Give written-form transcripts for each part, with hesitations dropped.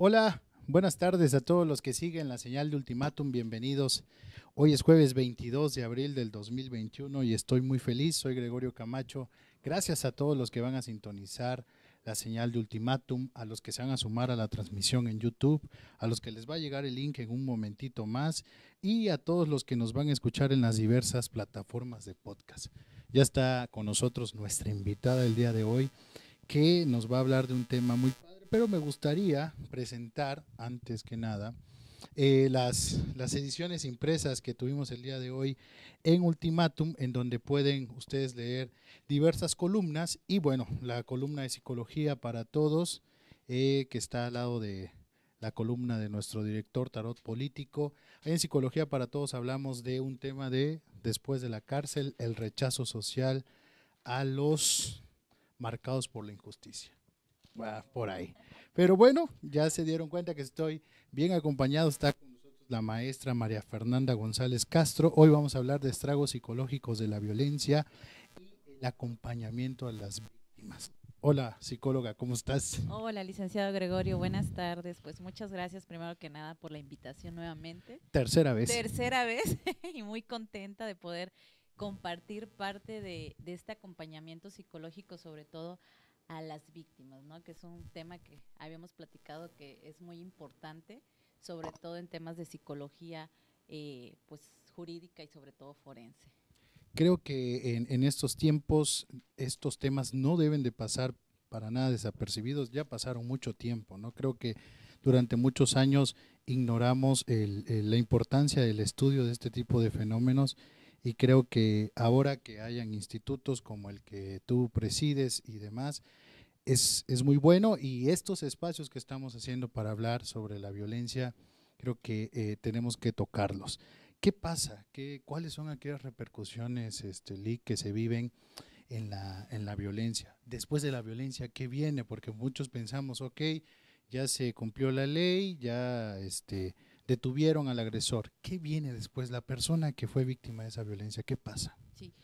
Hola, buenas tardes a todos los que siguen la señal de Ultimátum, bienvenidos. Hoy es jueves 22 de abril del 2021 y estoy muy feliz, soy Gregorio Camacho. Gracias a todos los que van a sintonizar la señal de Ultimátum, a los que se van a sumar a la transmisión en YouTube, a los que les va a llegar el link en un momentito más y a todos los que nos van a escuchar en las diversas plataformas de podcast. Ya está con nosotros nuestra invitada el día de hoy, que nos va a hablar de un tema muy padre, pero me gustaría presentar, antes que nada, las ediciones impresas que tuvimos el día de hoy en Ultimátum, en donde pueden ustedes leer diversas columnas y bueno, la columna de Psicología para Todos, que está al lado de la columna de nuestro director Tarot Político. En Psicología para Todos hablamos de un tema de después de la cárcel, el rechazo social a los marcados por la injusticia. Va por ahí. Pero bueno, ya se dieron cuenta que estoy bien acompañado. Está con nosotros la maestra María Fernanda González Castro. Hoy vamos a hablar de estragos psicológicos de la violencia y el acompañamiento a las víctimas. Hola, psicóloga, ¿cómo estás? Hola, licenciado Gregorio, buenas tardes. Pues muchas gracias primero que nada por la invitación nuevamente. Tercera vez. Tercera vez y muy contenta de poder compartir parte de este acompañamiento psicológico, sobre todo a las víctimas, ¿no? Que es un tema que habíamos platicado que es muy importante, sobre todo en temas de psicología, pues jurídica y sobre todo forense. Creo que en estos tiempos estos temas no deben de pasar para nada desapercibidos. Ya pasaron mucho tiempo, ¿no? Creo que durante muchos años ignoramos la importancia del estudio de este tipo de fenómenos y creo que ahora que hayan institutos como el que tú presides y demás, es muy bueno, y estos espacios que estamos haciendo para hablar sobre la violencia, creo que tenemos que tocarlos. ¿Qué pasa? ¿Cuáles son aquellas repercusiones, Lee, que se viven en la violencia? Después de la violencia, ¿qué viene? Porque muchos pensamos, ok, ya se cumplió la ley, ya detuvieron al agresor. ¿Qué viene después? La persona que fue víctima de esa violencia, ¿qué pasa? Sí.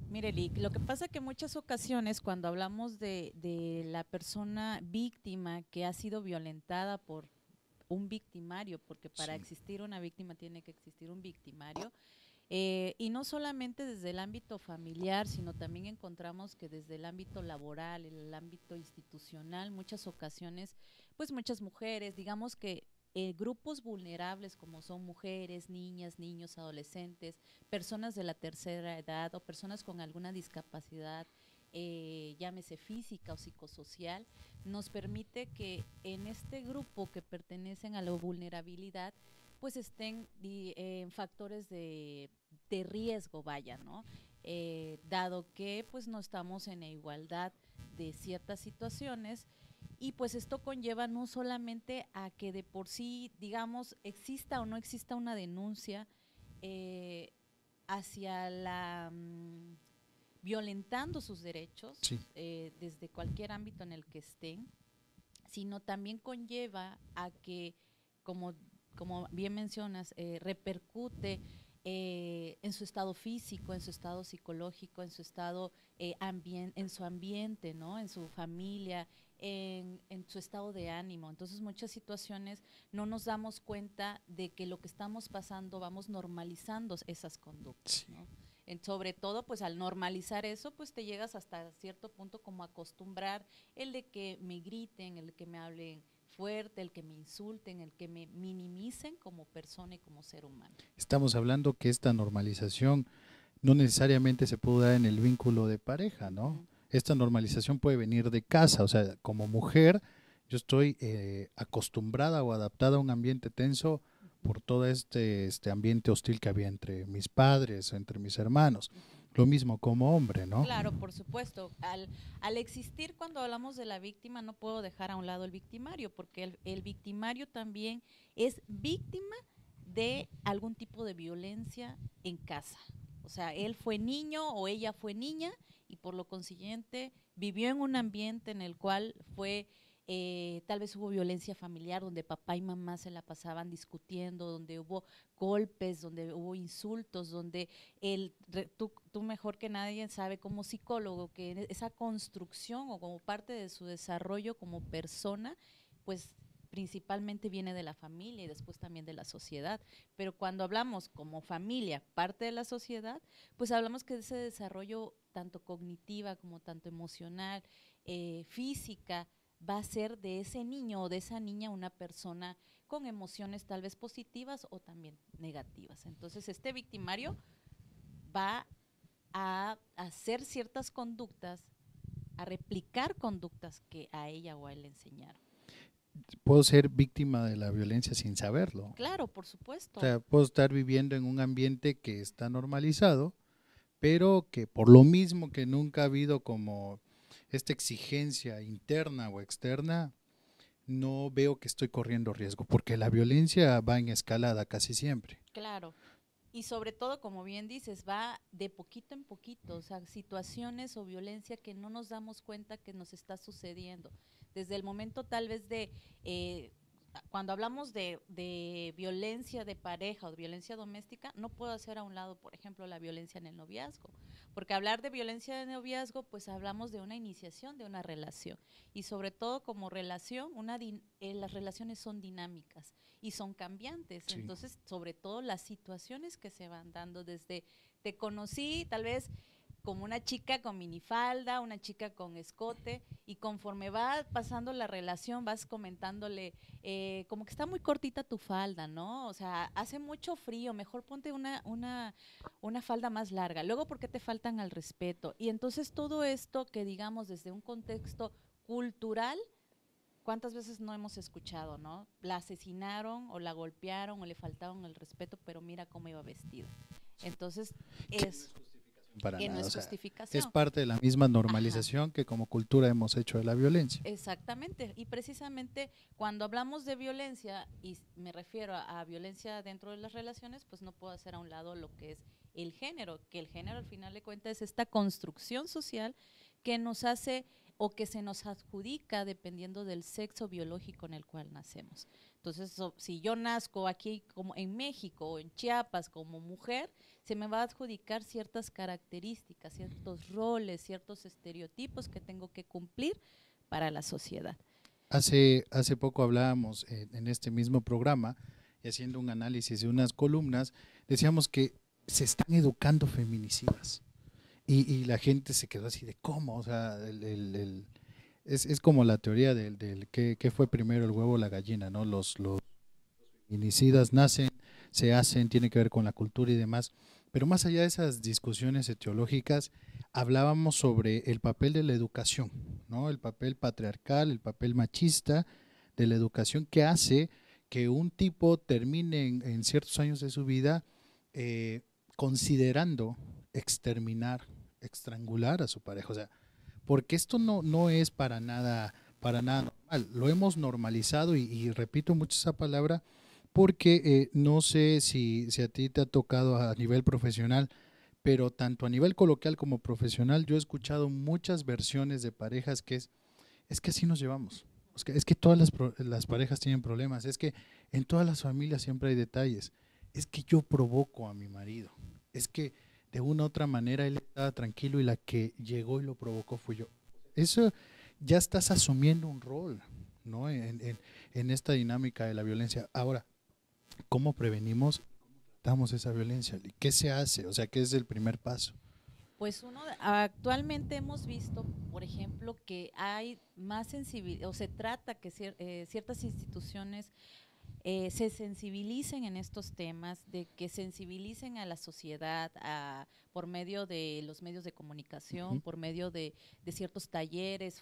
Mire, Lick, lo que pasa que en muchas ocasiones cuando hablamos de la persona víctima que ha sido violentada por un victimario, porque para Sí. existir una víctima tiene que existir un victimario, y no solamente desde el ámbito familiar, sino también encontramos que desde el ámbito laboral, el ámbito institucional, muchas ocasiones, pues muchas mujeres, digamos que grupos vulnerables como son mujeres, niñas, niños, adolescentes, personas de la tercera edad o personas con alguna discapacidad, llámese física o psicosocial, nos permite que en este grupo que pertenecen a la vulnerabilidad, pues estén en factores de riesgo, vaya, ¿no? Dado que pues no estamos en igualdad de ciertas situaciones, y pues esto conlleva no solamente a que de por sí, digamos, exista o no exista una denuncia eh, hacia la violentando sus derechos, Sí. desde cualquier ámbito en el que estén, sino también conlleva a que, como, como bien mencionas, repercute en su estado físico, en su estado psicológico, en su estado en su ambiente, ¿no? En su familia, en su estado de ánimo. Entonces, muchas situaciones no nos damos cuenta de que lo que estamos pasando vamos normalizando esas conductas, Sí. ¿no? Sobre todo, pues al normalizar eso, pues te llegas hasta cierto punto como a acostumbrar el de que me griten, el de que me hablen fuerte, el que me insulten, el que me minimicen como persona y como ser humano. Estamos hablando que esta normalización no necesariamente se puede dar en el vínculo de pareja, Uh ¿no? -huh. Esta normalización puede venir de casa, o sea, como mujer yo estoy acostumbrada o adaptada a un ambiente tenso Uh -huh. por todo este ambiente hostil que había entre mis padres, entre mis hermanos. Uh -huh. Lo mismo como hombre, ¿no? Claro, por supuesto. Al existir, cuando hablamos de la víctima, no puedo dejar a un lado el victimario, porque el victimario también es víctima de algún tipo de violencia en casa. O sea, él fue niño o ella fue niña y por lo consiguiente vivió en un ambiente en el cual fue, tal vez hubo violencia familiar, donde papá y mamá se la pasaban discutiendo, donde hubo golpes, donde hubo insultos, donde tú mejor que nadie sabe como psicólogo que esa construcción o como parte de su desarrollo como persona, pues principalmente viene de la familia y después también de la sociedad. Pero cuando hablamos como familia, parte de la sociedad, pues hablamos que ese desarrollo tanto cognitiva como tanto emocional, física, va a ser de ese niño o de esa niña una persona con emociones tal vez positivas o también negativas. Entonces, este victimario va a hacer ciertas conductas, a replicar conductas que a ella o a él le enseñaron. Puedo ser víctima de la violencia sin saberlo. Claro, por O supuesto. sea, puedo estar viviendo en un ambiente que está normalizado, pero que por lo mismo que nunca ha habido como esta exigencia interna o externa, no veo que estoy corriendo riesgo, porque la violencia va en escalada casi siempre. Claro. Y sobre todo, como bien dices, va de poquito en poquito, o sea, situaciones o violencia que no nos damos cuenta que nos está sucediendo. Desde el momento tal vez eh, cuando hablamos de violencia de pareja o de violencia doméstica, no puedo hacer a un lado, por ejemplo, la violencia en el noviazgo, porque hablar de violencia de noviazgo, pues hablamos de una iniciación de una relación, y sobre todo como relación, las relaciones son dinámicas y son cambiantes, Sí. entonces sobre todo las situaciones que se van dando desde te conocí tal vez como una chica con minifalda, una chica con escote, y conforme va pasando la relación vas comentándole, como que está muy cortita tu falda, ¿no? O sea, hace mucho frío, mejor ponte una falda más larga. Luego, ¿por qué te faltan al respeto? Y entonces todo esto que digamos desde un contexto cultural, ¿cuántas veces no hemos escuchado, no? La asesinaron o la golpearon o le faltaron el respeto, pero mira cómo iba vestida. Entonces, es Para que no nada, o es sea, es justificación. parte de la misma Ajá, normalización que como cultura hemos hecho de la violencia. exactamente. Y precisamente cuando hablamos de violencia, y me refiero a violencia dentro de las relaciones, pues no puedo hacer a un lado lo que es el género, que el género al final de cuentas es esta construcción social que nos hace o que se nos adjudica dependiendo del sexo biológico en el cual nacemos. Entonces, si yo nazco aquí como en México o en Chiapas como mujer, se me va a adjudicar ciertas características, ciertos roles, ciertos estereotipos que tengo que cumplir para la sociedad. Hace poco hablábamos en este mismo programa y haciendo un análisis de unas columnas, decíamos que se están educando feminicidas y la gente se quedó así de cómo, o sea, es como la teoría del que fue primero el huevo o la gallina, ¿no? Los feminicidas nacen, se hacen, tiene que ver con la cultura y demás. Pero más allá de esas discusiones etiológicas, hablábamos sobre el papel de la educación, ¿no? El papel patriarcal, el papel machista de la educación que hace que un tipo termine en ciertos años de su vida eh, considerando exterminar, estrangular a su pareja. O sea, porque esto no es para nada normal. Lo hemos normalizado y repito mucho esa palabra porque no sé si a ti te ha tocado a nivel profesional, pero tanto a nivel coloquial como profesional, yo he escuchado muchas versiones de parejas es que así nos llevamos. Es que todas las parejas tienen problemas, es que en todas las familias siempre hay detalles, es que yo provoco a mi marido, es que de una u otra manera él estaba tranquilo y la que llegó y lo provocó fui yo. Eso ya estás asumiendo un rol, ¿no? En esta dinámica de la violencia. Ahora, ¿cómo prevenimos, tratamos esa violencia? ¿Qué se hace? O sea, ¿qué es el primer paso? Pues actualmente hemos visto, por ejemplo, que hay más sensibilidad, o se trata que ciertas instituciones se sensibilicen en estos temas, de que sensibilicen a la sociedad por medio de los medios de comunicación, Ujú. por medio de ciertos talleres,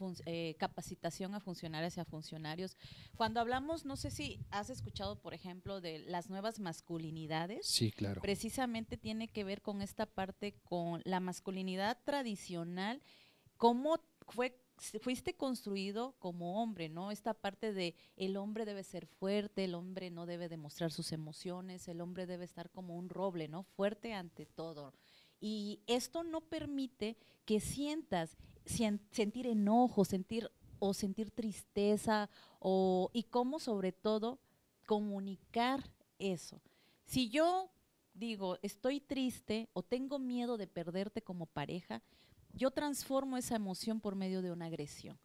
capacitación a funcionarias y a funcionarios. Cuando hablamos, no sé si has escuchado, por ejemplo, de las nuevas masculinidades, Sí, claro. precisamente tiene que ver con esta parte, con la masculinidad tradicional, cómo fuiste construido como hombre, ¿no? Esta parte de el hombre debe ser fuerte, el hombre no debe demostrar sus emociones, el hombre debe estar como un roble, ¿no? Fuerte ante todo. Y esto no permite que sientas, sentir enojo, sentir tristeza, y cómo sobre todo comunicar eso. Si yo digo, estoy triste o tengo miedo de perderte como pareja, yo transformo esa emoción por medio de una agresión.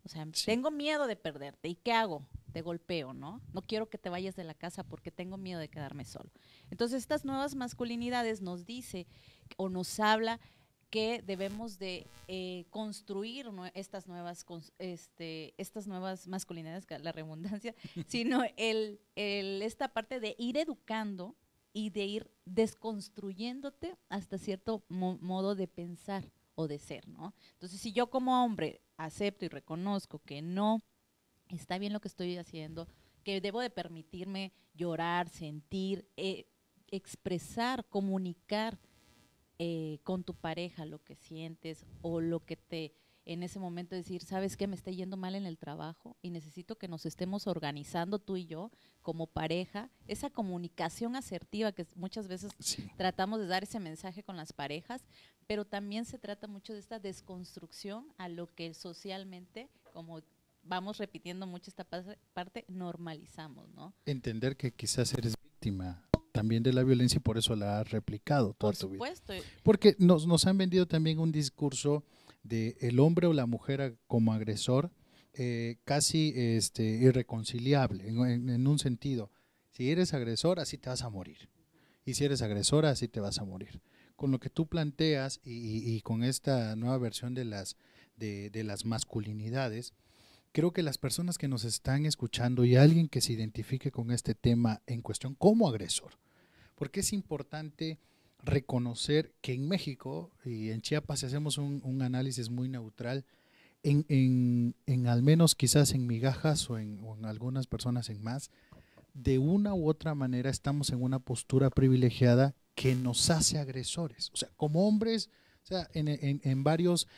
O sea, Sí. tengo miedo de perderte. ¿Y qué hago? Te golpeo, ¿no? No quiero que te vayas de la casa porque tengo miedo de quedarme solo. Entonces, estas nuevas masculinidades nos dice o nos habla que debemos de construir estas nuevas masculinidades, la redundancia, sino esta parte de ir educando y de ir desconstruyéndote hasta cierto modo de pensar o de ser, ¿no? Entonces, si yo como hombre acepto y reconozco que no está bien lo que estoy haciendo, que debo de permitirme llorar, sentir, expresar, comunicar con tu pareja lo que sientes o lo que te en ese momento decir, ¿sabes qué? Me está yendo mal en el trabajo y necesito que nos estemos organizando tú y yo como pareja. Esa comunicación asertiva que muchas veces Sí. tratamos de dar ese mensaje con las parejas, pero también se trata mucho de esta desconstrucción a lo que socialmente, como vamos repitiendo mucho esta parte, normalizamos, ¿no? Entender que quizás eres víctima también de la violencia y por eso la has replicado toda Por tu vida. supuesto. Porque nos han vendido también un discurso de el hombre o la mujer como agresor casi irreconciliable en un sentido. Si eres agresor, así te vas a morir. Y si eres agresora, así te vas a morir. Con lo que tú planteas y con esta nueva versión de las masculinidades, creo que las personas que nos están escuchando y alguien que se identifique con este tema en cuestión como agresor, porque es importante reconocer que en México y en Chiapas, si hacemos un análisis muy neutral, en al menos quizás en migajas o en algunas personas en más, de una u otra manera estamos en una postura privilegiada que nos hace agresores. O sea, como hombres, o sea, en varios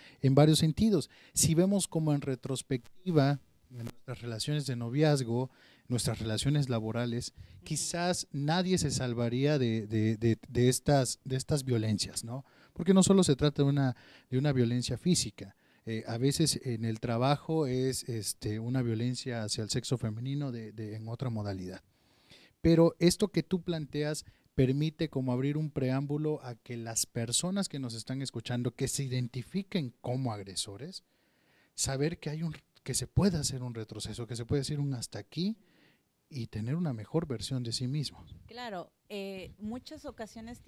sentidos. Si vemos como en retrospectiva en nuestras relaciones de noviazgo, nuestras relaciones laborales, quizás nadie se salvaría de estas violencias, ¿no? Porque no solo se trata de una violencia física. A veces en el trabajo es una violencia hacia el sexo femenino en otra modalidad. Pero esto que tú planteas permite como abrir un preámbulo a que las personas que nos están escuchando, que se identifiquen como agresores, saber que se puede hacer un retroceso, que se puede decir un hasta aquí y tener una mejor versión de sí mismo. Claro, muchas ocasiones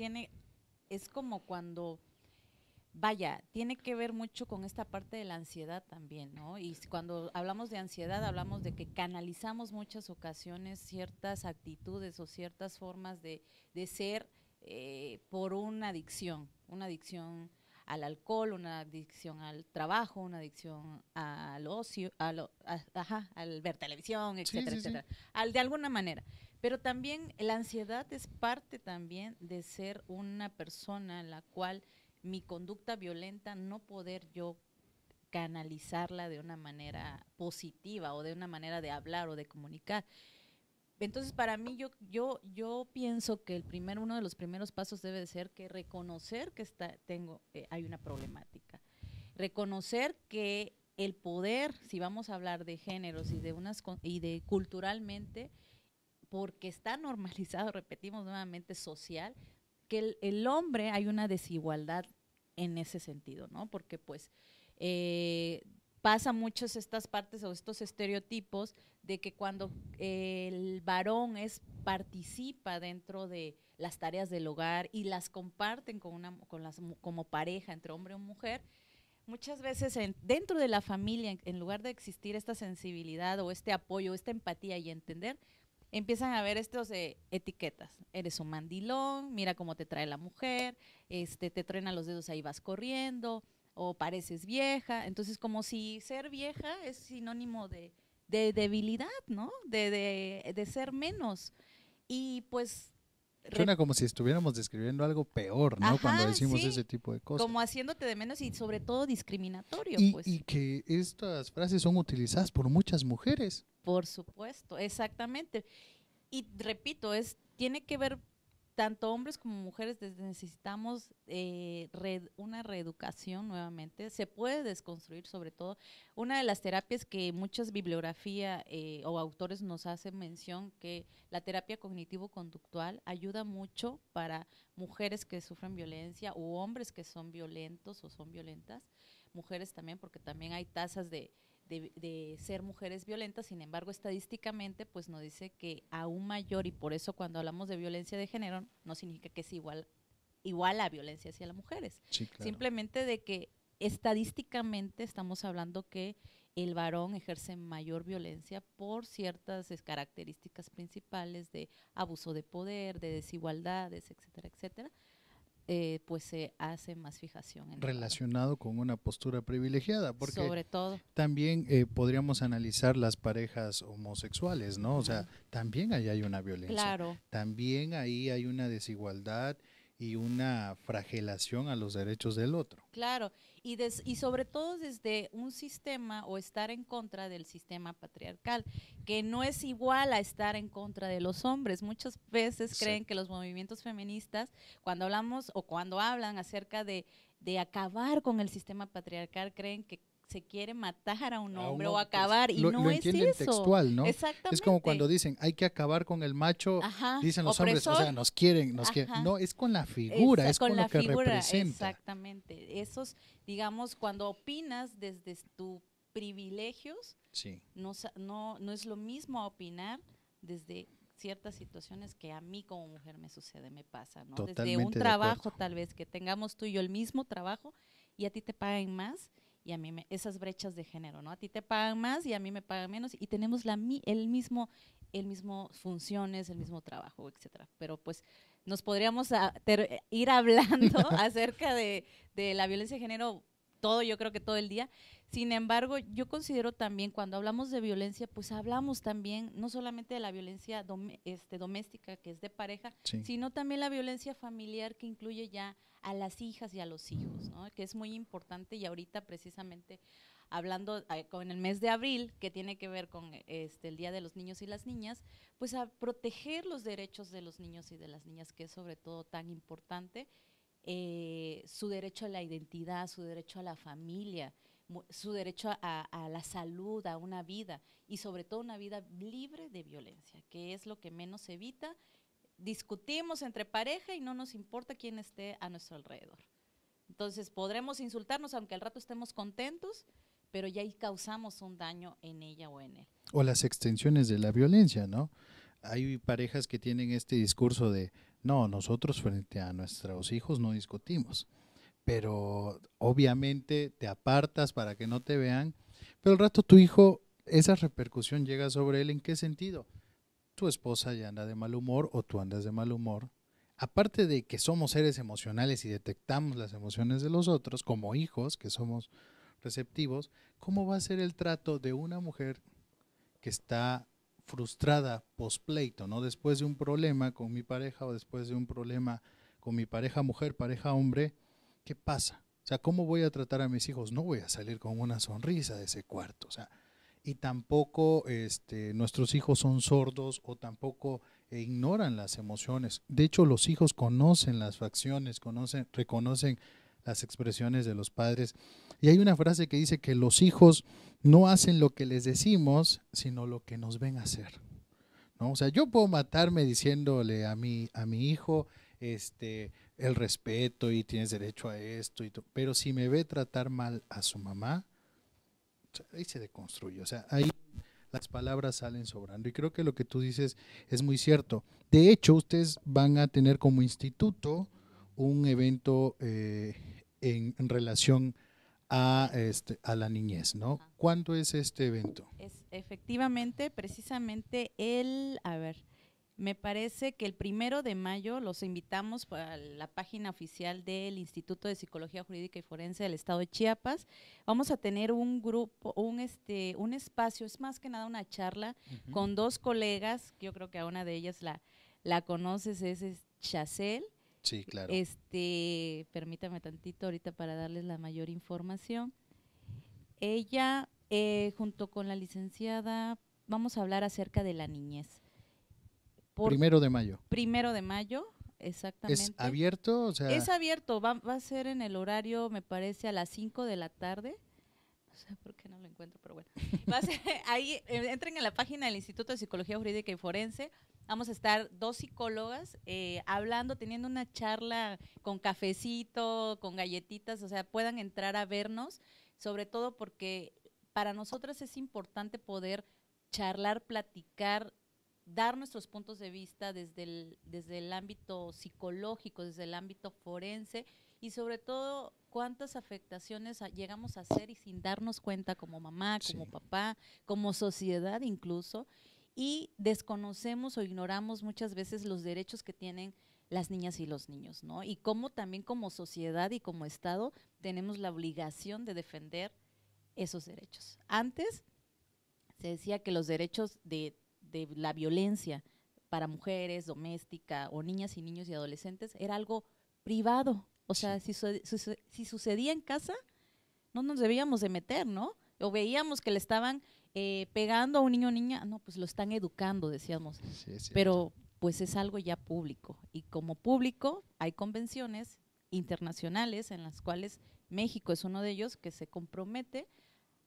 es como cuando, vaya, tiene que ver mucho con esta parte de la ansiedad también, ¿no? Y cuando hablamos de ansiedad, hablamos de que canalizamos muchas ocasiones ciertas actitudes o ciertas formas de ser por una adicción al alcohol, una adicción al trabajo, una adicción al ocio, al ver televisión, Sí, etcétera, sí, sí. etcétera, de alguna manera. Pero también la ansiedad es parte también de ser una persona en la cual mi conducta violenta no poder yo canalizarla de una manera positiva o de una manera de hablar o de comunicar. Entonces, para mí, yo pienso que uno de los primeros pasos debe de ser que reconocer que hay una problemática. Reconocer que el poder, si vamos a hablar de géneros y de culturalmente, porque está normalizado, repetimos nuevamente, social, que el hombre hay una desigualdad en ese sentido, ¿no? Porque pues pasa muchas estas partes o estos estereotipos de que cuando el varón participa dentro de las tareas del hogar y las comparten como pareja entre hombre o mujer, muchas veces dentro de la familia, en lugar de existir esta sensibilidad o este apoyo, esta empatía y entender, empiezan a ver estos etiquetas. Eres un mandilón, mira cómo te trae la mujer, te truena los dedos, ahí vas corriendo, o pareces vieja. Entonces, como si ser vieja es sinónimo de debilidad, ¿no? De ser menos. Y pues, Suena como si estuviéramos describiendo algo peor, ¿no? Cuando ajá, decimos ese sí, tipo de cosas. como haciéndote de menos y sobre todo discriminatorio, Y pues. que estas frases son utilizadas por muchas mujeres. Por supuesto, exactamente. Y repito, tiene que ver tanto hombres como mujeres, necesitamos una reeducación nuevamente. Se puede desconstruir, sobre todo. Una de las terapias que muchas bibliografía o autores nos hacen mención, que la terapia cognitivo-conductual ayuda mucho para mujeres que sufren violencia u hombres que son violentos o son violentas, mujeres también, porque también hay tasas de ser mujeres violentas. Sin embargo, estadísticamente pues nos dice que aún mayor, y por eso cuando hablamos de violencia de género no significa que es igual a violencia hacia las mujeres. Sí, claro. Simplemente de que estadísticamente estamos hablando que el varón ejerce mayor violencia por ciertas características principales de abuso de poder, de desigualdades, etcétera, etcétera. Pues se hace más fijación en relacionado con una postura privilegiada, porque sobre todo también podríamos analizar las parejas homosexuales, ¿no? O sea, también ahí hay una violencia, claro, también ahí hay una desigualdad y una flagelación a los derechos del otro. claro, y sobre todo desde un sistema o estar en contra del sistema patriarcal, que no es igual a estar en contra de los hombres. Muchas veces Exacto. creen que los movimientos feministas, cuando hablamos o cuando hablan acerca de acabar con el sistema patriarcal, creen que se quiere matar a un hombre o acabar, y lo no es entienden eso. textual, ¿no? Exactamente. Es como cuando dicen hay que acabar con el macho, Ajá, dicen los opresor. hombres, o sea, nos quieren. No, es con la figura, es con lo que representa. Exactamente. Esos, digamos, cuando opinas desde tus privilegios, sí, no es lo mismo a opinar desde ciertas situaciones que a mí como mujer me sucede, me pasa, ¿no? Totalmente desde un de trabajo, acuerdo. tal vez que tengamos tú y yo el mismo trabajo y a ti te pagan más, y a mí esas brechas de género, ¿no? A ti te pagan más y a mí me pagan menos, y tenemos el mismo funciones, el mismo trabajo, etcétera. Pero pues nos podríamos ir hablando acerca de la violencia de género yo creo que todo el día. Sin embargo, yo considero también cuando hablamos de violencia, pues hablamos también no solamente de la violencia doméstica, que es de pareja, Sí. sino también la violencia familiar, que incluye ya a las hijas y a los hijos, ¿no? Que es muy importante. Y ahorita precisamente hablando con el mes de abril, que tiene que ver con el Día de los Niños y las Niñas, pues a proteger los derechos de los niños y de las niñas, que es sobre todo tan importante. Su derecho a la identidad, su derecho a la familia, su derecho a la salud, a una vida, y sobre todo una vida libre de violencia, que es lo que menos evita. Discutimos entre pareja y no nos importa quién esté a nuestro alrededor. Entonces podremos insultarnos aunque al rato estemos contentos, pero ya ahí causamos un daño en ella o en él. O las extensiones de la violencia, ¿no? Hay parejas que tienen este discurso de, no, nosotros frente a nuestros hijos no discutimos, pero obviamente te apartas para que no te vean, pero al rato tu hijo, esa repercusión llega sobre él. ¿En qué sentido? Tu esposa ya anda de mal humor o tú andas de mal humor. Aparte de que somos seres emocionales y detectamos las emociones de los otros, como hijos que somos receptivos, ¿cómo va a ser el trato de una mujer que está frustrada post-pleito, ¿no? Después de un problema con mi pareja o después de un problema con mi pareja mujer, pareja hombre? ¿Qué pasa? O sea, ¿cómo voy a tratar a mis hijos? No voy a salir con una sonrisa de ese cuarto, o sea, y tampoco nuestros hijos son sordos o tampoco ignoran las emociones. De hecho, los hijos conocen las facciones, reconocen las expresiones de los padres. Y hay una frase que dice que los hijos no hacen lo que les decimos, sino lo que nos ven hacer, ¿no? O sea, yo puedo matarme diciéndole a mi hijo el respeto y tienes derecho a esto, pero si me ve tratar mal a su mamá, ahí se deconstruye. O sea, ahí las palabras salen sobrando. Y creo que lo que tú dices es muy cierto. De hecho, ustedes van a tener como instituto un evento en relación a la niñez, ¿no? ¿Cuándo es este evento? Es efectivamente, precisamente me parece que el 1 de mayo los invitamos a la página oficial del Instituto de Psicología Jurídica y Forense del Estado de Chiapas. Vamos a tener un grupo, un espacio, es más que nada una charla con dos colegas, yo creo que a una de ellas la conoces, es Chacel. Sí, claro. Permítame tantito ahorita para darles la mayor información. Ella, junto con la licenciada, vamos a hablar acerca de la niñez. 1 de mayo. 1 de mayo, exactamente. ¿Es abierto? O sea, es abierto, va a ser en el horario, me parece, a las 5 de la tarde. No sé por qué no lo encuentro, pero bueno. Va a ser, ahí, entren en la página del Instituto de Psicología Jurídica y Forense. Vamos a estar dos psicólogas hablando, teniendo una charla con cafecito, con galletitas, o sea, puedan entrar a vernos, sobre todo porque para nosotras es importante poder charlar, platicar, dar nuestros puntos de vista desde el ámbito psicológico, desde el ámbito forense y sobre todo cuántas afectaciones llegamos a hacer y sin darnos cuenta como mamá, como papá, como sociedad incluso, y desconocemos o ignoramos muchas veces los derechos que tienen las niñas y los niños, ¿no? Y cómo también como sociedad y como Estado tenemos la obligación de defender esos derechos. Antes se decía que los derechos de la violencia para mujeres, doméstica o niñas y niños y adolescentes era algo privado. O sea, si sucedía en casa, no nos debíamos de meter, ¿no? O veíamos que le estaban pegando a un niño o niña, no, pues lo están educando, decíamos. Sí, pero pues es algo ya público. Y como público hay convenciones internacionales en las cuales México es uno de ellos que se compromete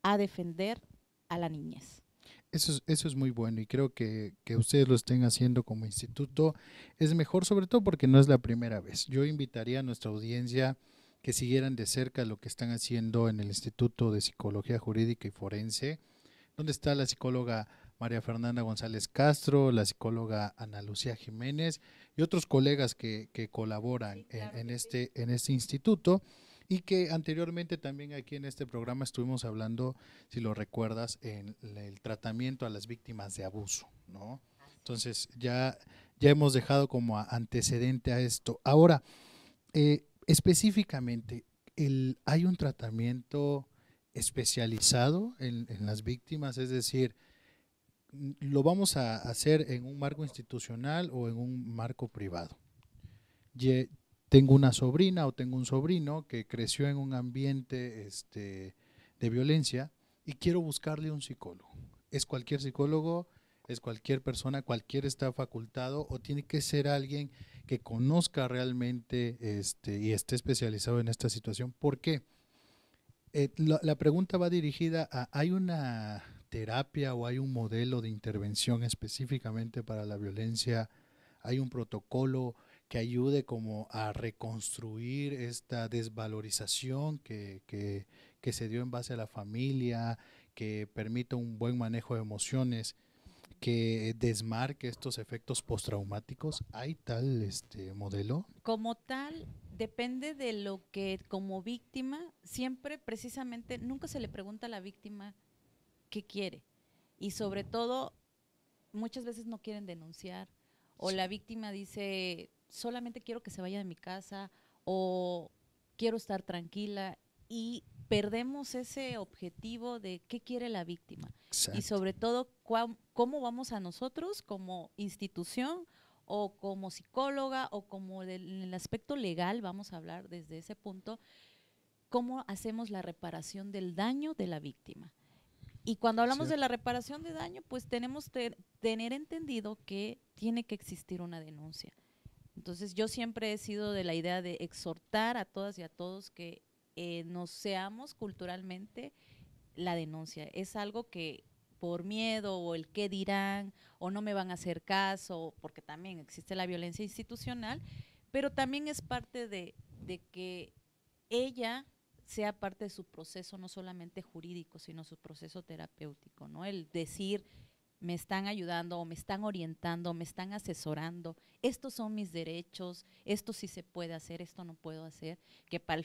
a defender a la niñez. Eso es muy bueno y creo que ustedes lo estén haciendo como instituto es mejor, sobre todo porque no es la primera vez. Yo invitaría a nuestra audiencia que siguieran de cerca lo que están haciendo en el Instituto de Psicología Jurídica y Forense, donde está la psicóloga María Fernanda González Castro, la psicóloga Ana Lucía Jiménez y otros colegas que colaboran en este instituto. Y que anteriormente también aquí en este programa estuvimos hablando, si lo recuerdas, en el tratamiento a las víctimas de abuso, ¿no? Entonces ya hemos dejado como antecedente a esto. Ahora, específicamente, ¿hay un tratamiento especializado en las víctimas? Es decir, ¿lo vamos a hacer en un marco institucional o en un marco privado? Tengo una sobrina o tengo un sobrino que creció en un ambiente de violencia y quiero buscarle un psicólogo. ¿Es cualquier psicólogo? ¿Es cualquier persona? ¿Cualquiera está facultado? ¿O tiene que ser alguien que conozca realmente y esté especializado en esta situación? ¿Por qué? La pregunta va dirigida a, ¿hay una terapia o hay un modelo de intervención específicamente para la violencia? ¿Hay un protocolo que ayude como a reconstruir esta desvalorización que se dio en base a la familia, que permita un buen manejo de emociones, que desmarque estos efectos postraumáticos? ¿Hay tal modelo? Como tal, depende de lo que como víctima, siempre precisamente, nunca se le pregunta a la víctima qué quiere. Y sobre todo, muchas veces no quieren denunciar. O la víctima dice, solamente quiero que se vaya de mi casa o quiero estar tranquila, y perdemos ese objetivo de qué quiere la víctima. Exacto. Y sobre todo, cómo vamos a nosotros como institución o como psicóloga o como en el aspecto legal, vamos a hablar desde ese punto, cómo hacemos la reparación del daño de la víctima. Y cuando hablamos de la reparación de daño, pues tenemos que tener entendido que tiene que existir una denuncia. Entonces yo siempre he sido de la idea de exhortar a todas y a todos que nos seamos culturalmente la denuncia. Es algo que por miedo o el qué dirán o no me van a hacer caso, porque también existe la violencia institucional, pero también es parte de que ella sea parte de su proceso, no solamente jurídico, sino su proceso terapéutico, ¿no? El decir, me están ayudando o me están orientando, me están asesorando, estos son mis derechos, esto sí se puede hacer, esto no puedo hacer, que para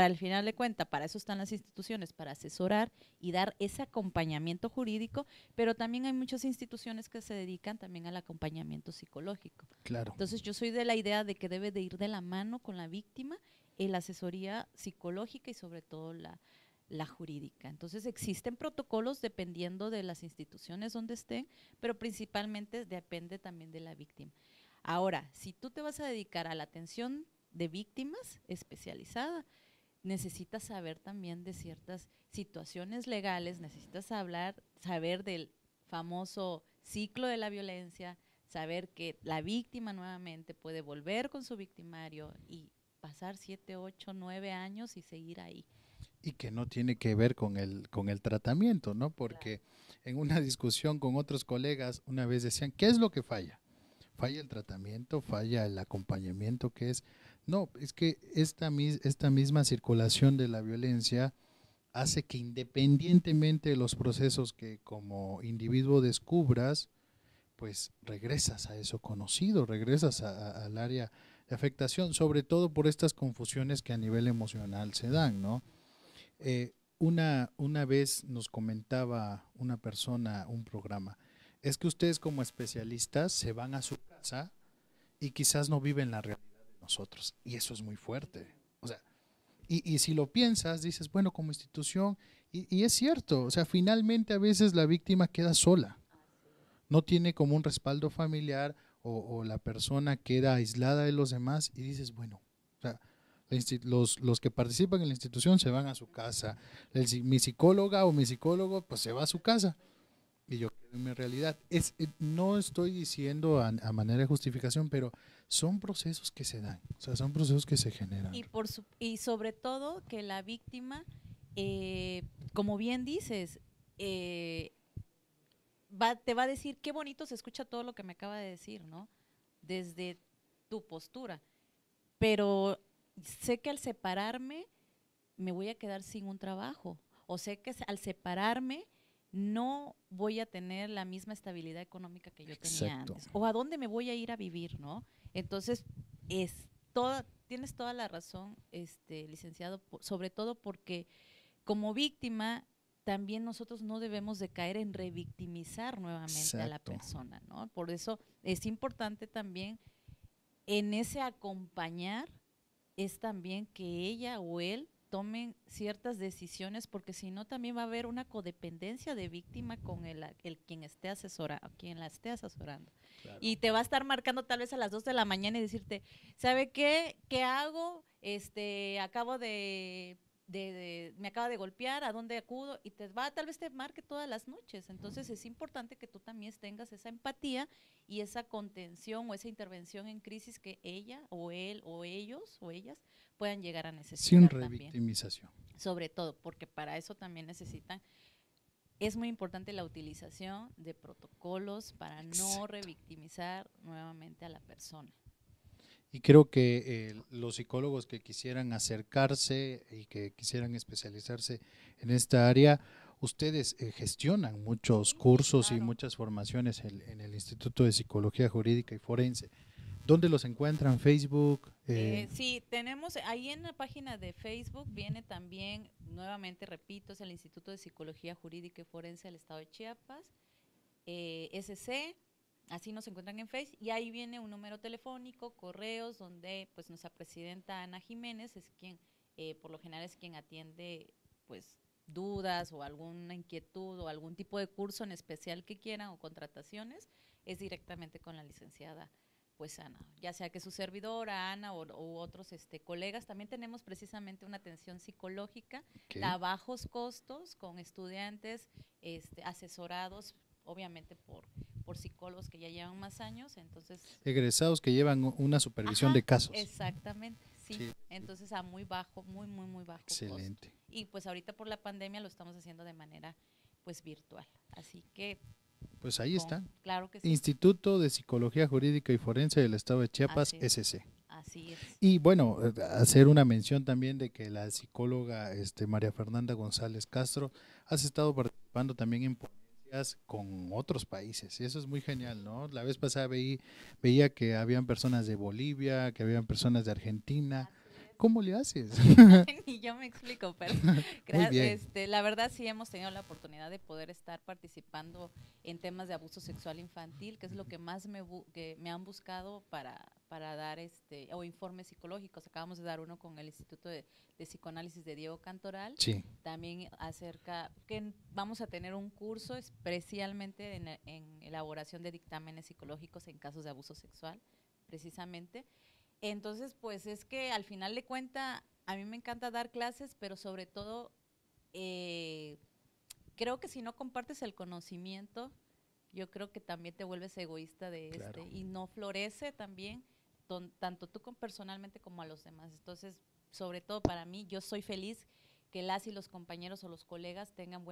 el final de cuentas, para eso están las instituciones, para asesorar y dar ese acompañamiento jurídico, pero también hay muchas instituciones que se dedican también al acompañamiento psicológico. Claro. Entonces yo soy de la idea de que debe de ir de la mano con la víctima la asesoría psicológica y sobre todo la jurídica. Entonces existen protocolos dependiendo de las instituciones donde estén, pero principalmente depende también de la víctima. Ahora, si tú te vas a dedicar a la atención de víctimas especializada, necesitas saber también de ciertas situaciones legales, necesitas saber del famoso ciclo de la violencia, saber que la víctima nuevamente puede volver con su victimario y pasar 7, 8, 9 años y seguir ahí. Y que no tiene que ver con el tratamiento, ¿no? Porque claro, en una discusión con otros colegas una vez decían, ¿qué es lo que falla? ¿Falla el tratamiento? ¿Falla el acompañamiento? ¿Qué es? No, es que esta misma circulación de la violencia hace que independientemente de los procesos que como individuo descubras, pues regresas a eso conocido, regresas al área de afectación, sobre todo por estas confusiones que a nivel emocional se dan, ¿no? Una vez nos comentaba una persona, un programa, es que ustedes como especialistas se van a su casa y quizás no viven la realidad de nosotros, y eso es muy fuerte. O sea, y si lo piensas, dices, bueno, como institución, y es cierto, o sea, finalmente a veces la víctima queda sola, no tiene como un respaldo familiar o la persona queda aislada de los demás y dices, bueno, o sea, los que participan en la institución se van a su casa, mi psicóloga o mi psicólogo pues se va a su casa y yo quedo en mi realidad. No estoy diciendo a manera de justificación, pero son procesos que se dan, o sea, son procesos que se generan. Y sobre todo que la víctima, como bien dices, eh, te va a decir qué bonito se escucha todo lo que me acaba de decir, ¿no? Desde tu postura. Pero sé que al separarme me voy a quedar sin un trabajo. O sé que al separarme no voy a tener la misma estabilidad económica que yo tenía Exacto. antes. O a dónde me voy a ir a vivir, ¿no? Entonces, tienes toda la razón, licenciado, sobre todo porque como víctima también nosotros no debemos de caer en revictimizar nuevamente a la Exacto. persona, ¿no? Por eso es importante también en ese acompañar es también que ella o él tomen ciertas decisiones, porque si no también va a haber una codependencia de víctima con el quien esté asesorando, quien la esté asesorando. Claro. Y te va a estar marcando tal vez a las 2 de la mañana y decirte, ¿sabe qué? ¿Qué hago? Acabo me acaba de golpear, ¿a dónde acudo? Y tal vez te marque todas las noches. Entonces es importante que tú también tengas esa empatía y esa contención o esa intervención en crisis que ella o él o ellos o ellas puedan llegar a necesitar. Sin revictimización. También. Sobre todo, porque para eso también necesitan, es muy importante la utilización de protocolos para no revictimizar nuevamente a la persona. Y creo que los psicólogos que quisieran acercarse y que quisieran especializarse en esta área, ustedes gestionan muchos cursos claro. Y muchas formaciones en el Instituto de Psicología Jurídica y Forense. ¿Dónde los encuentran? ¿Facebook? Sí, tenemos ahí en la página de Facebook, viene también, nuevamente repito, es el Instituto de Psicología Jurídica y Forense del Estado de Chiapas, SC. Así nos encuentran en Facebook y ahí viene un número telefónico, correos, donde pues nuestra presidenta Ana Jiménez es quien, por lo general es quien atiende pues dudas o alguna inquietud o algún tipo de curso en especial que quieran o contrataciones, es directamente con la licenciada pues Ana, ya sea que su servidora Ana u otros colegas. También tenemos precisamente una atención psicológica a bajos costos con estudiantes asesorados obviamente por psicólogos que ya llevan más años, entonces egresados que llevan una supervisión de casos. Exactamente, sí. Entonces a muy bajo, muy bajo excelente costo. Y pues ahorita por la pandemia lo estamos haciendo de manera pues virtual, así que pues ahí está. Claro que sí. Instituto de Psicología Jurídica y Forense del Estado de Chiapas, SC. Así es. Y bueno, hacer una mención también de que la psicóloga María Fernanda González Castro has estado participando también en ponencias con otros países y eso es muy genial, ¿no? La vez pasada veía que habían personas de Bolivia, que habían personas de Argentina. ¿Cómo le haces? Ni yo me explico, pero la verdad sí hemos tenido la oportunidad de poder estar participando en temas de abuso sexual infantil, que es lo que más que me han buscado para dar o informes psicológicos. Acabamos de dar uno con el Instituto de Psicoanálisis de Diego Cantoral. Sí. También acerca que vamos a tener un curso especialmente en elaboración de dictámenes psicológicos en casos de abuso sexual, precisamente. Entonces, pues es que al final de cuentas, a mí me encanta dar clases, pero sobre todo, creo que si no compartes el conocimiento, yo creo que también te vuelves egoísta de y no florece también, tanto tú personalmente como a los demás. Entonces, sobre todo para mí, yo soy feliz que las y los compañeros o los colegas tengan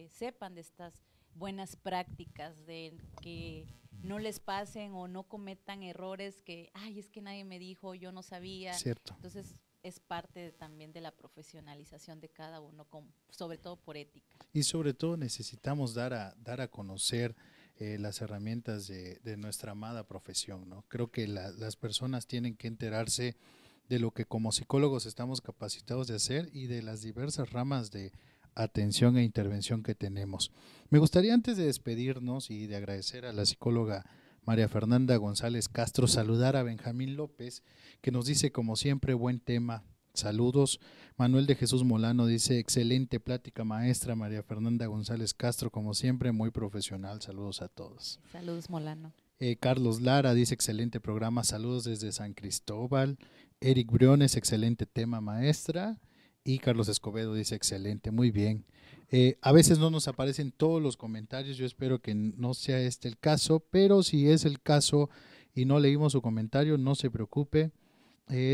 sepan de estas buenas prácticas, de que no les pasen o no cometan errores que, ay, es que nadie me dijo, yo no sabía. Cierto. Entonces, es parte también de la profesionalización de cada uno, sobre todo por ética. Y sobre todo necesitamos dar a conocer las herramientas de nuestra amada profesión, ¿no? Creo que las personas tienen que enterarse de lo que como psicólogos estamos capacitados de hacer y de las diversas ramas de atención e intervención que tenemos. Me gustaría, antes de despedirnos y de agradecer a la psicóloga María Fernanda González Castro, saludar a Benjamín López, que nos dice, como siempre, buen tema. Saludos. Manuel de Jesús Molano dice, excelente plática, maestra María Fernanda González Castro, como siempre, muy profesional. Saludos a todos. Saludos, Molano. Carlos Lara dice, excelente programa, saludos desde San Cristóbal. Eric Briones, excelente tema, maestra. Y Carlos Escobedo dice, excelente, muy bien. A veces no nos aparecen todos los comentarios, yo espero que no sea este el caso, pero si es el caso y no leímos su comentario, no se preocupe.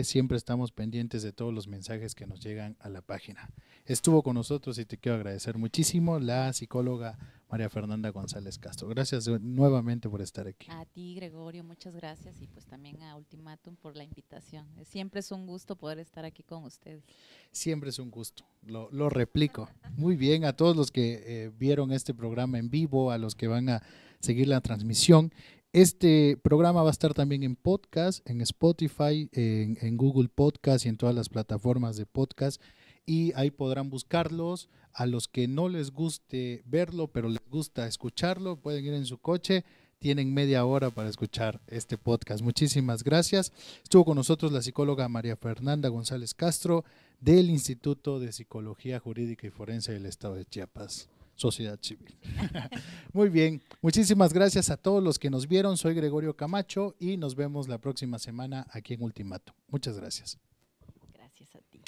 Siempre estamos pendientes de todos los mensajes que nos llegan a la página. Estuvo con nosotros y te quiero agradecer muchísimo la psicóloga María Fernanda González Castro. Gracias nuevamente por estar aquí. A ti, Gregorio, muchas gracias, y pues también a Ultimátum por la invitación. Siempre es un gusto poder estar aquí con ustedes. Siempre es un gusto, lo replico. Muy bien, a todos los que vieron este programa en vivo, a los que van a seguir la transmisión. Este programa va a estar también en podcast, en Spotify, en Google Podcast y en todas las plataformas de podcast, y ahí podrán buscarlos. A los que no les guste verlo, pero les gusta escucharlo, pueden ir en su coche, tienen media hora para escuchar este podcast. Muchísimas gracias. Estuvo con nosotros la psicóloga María Fernanda González Castro del Instituto de Psicología Jurídica y Forense del Estado de Chiapas. Sociedad Civil. Muy bien, muchísimas gracias a todos los que nos vieron. Soy Gregorio Camacho y nos vemos la próxima semana aquí en Ultimátum. Muchas gracias. Gracias a ti.